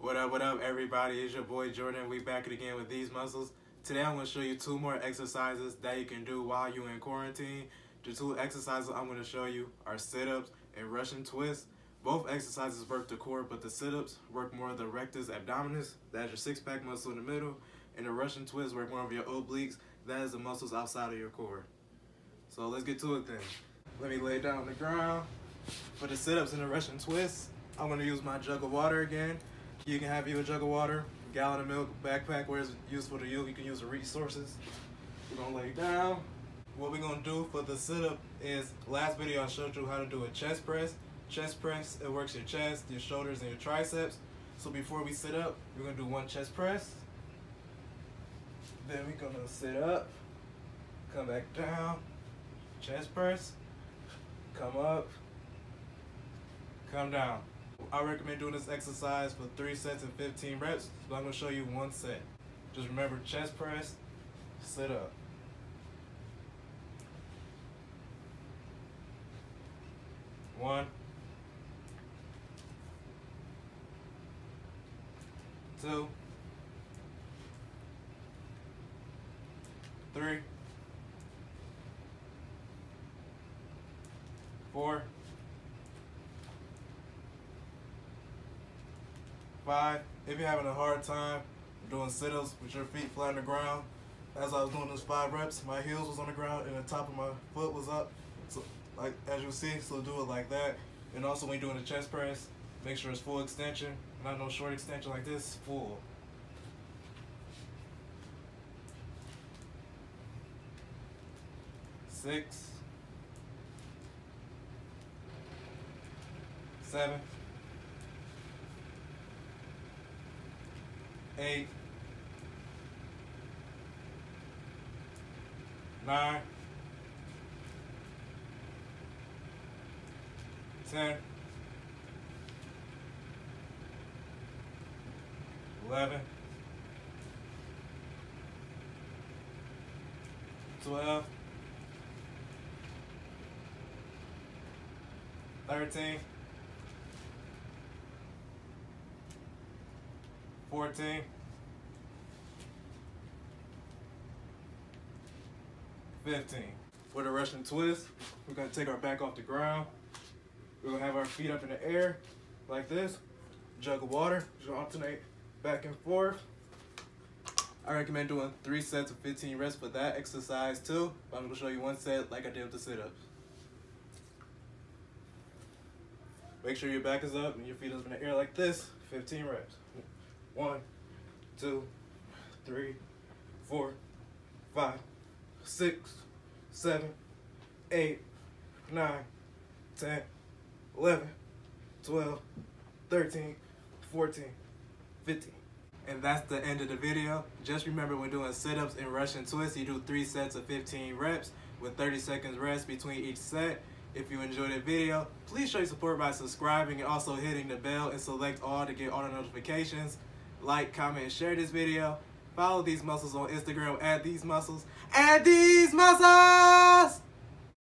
What up, everybody? It's your boy Jordan. We back again with these muscles. Today I'm going to show you 2 more exercises that you can do while you're in quarantine. The 2 exercises I'm going to show you are sit-ups and Russian twists. Both exercises work the core, but the sit-ups work more of the rectus abdominis, that's your six-pack muscle in the middle, and the Russian twists work more of your obliques, that is the muscles outside of your core. So let's get to it then. Let me lay down on the ground. For the sit-ups and the Russian twists, I'm going to use my jug of water again. You can have you a jug of water, gallon of milk, backpack, where it's useful to you. You can use the resources. We're going to lay down. What we're going to do for the sit-up is, last video I showed you how to do a chest press. Chest press, it works your chest, your shoulders, and your triceps. So before we sit up, we're going to do 1 chest press. Then we're going to sit up, come back down, chest press, come up, come down. I recommend doing this exercise for 3 sets and 15 reps, but I'm going to show you 1 set. Just remember, chest press, sit up. One, 2, 3, 4, 5. If you're having a hard time doing sit-ups with your feet flat on the ground, as I was doing those 5 reps, my heels was on the ground and the top of my foot was up. So, like as you see, so do it like that. And also when you're doing the chest press, make sure it's full extension, not no short extension like this, full. Six, 7, 8, 9, 10, 11, 12, 13, 14, 15. For the Russian twist, we're going to take our back off the ground. We're going to have our feet up in the air like this. Jug of water, just alternate back and forth. I recommend doing 3 sets of 15 reps for that exercise too. But I'm going to show you 1 set like I did with the sit-ups. Make sure your back is up and your feet up in the air like this. 15 reps. 1, 2, 3, 4, 5, 6, 7, 8, 9, 10, 11, 12, 13, 14, 15. And that's the end of the video. Just remember, when doing sit-ups and Russian twists, you do 3 sets of 15 reps with 30 seconds rest between each set. If you enjoyed the video, please show your support by subscribing and also hitting the bell and select all to get all the notifications. Like, comment, and share this video. Follow these muscles on Instagram at these muscles. Add these muscles!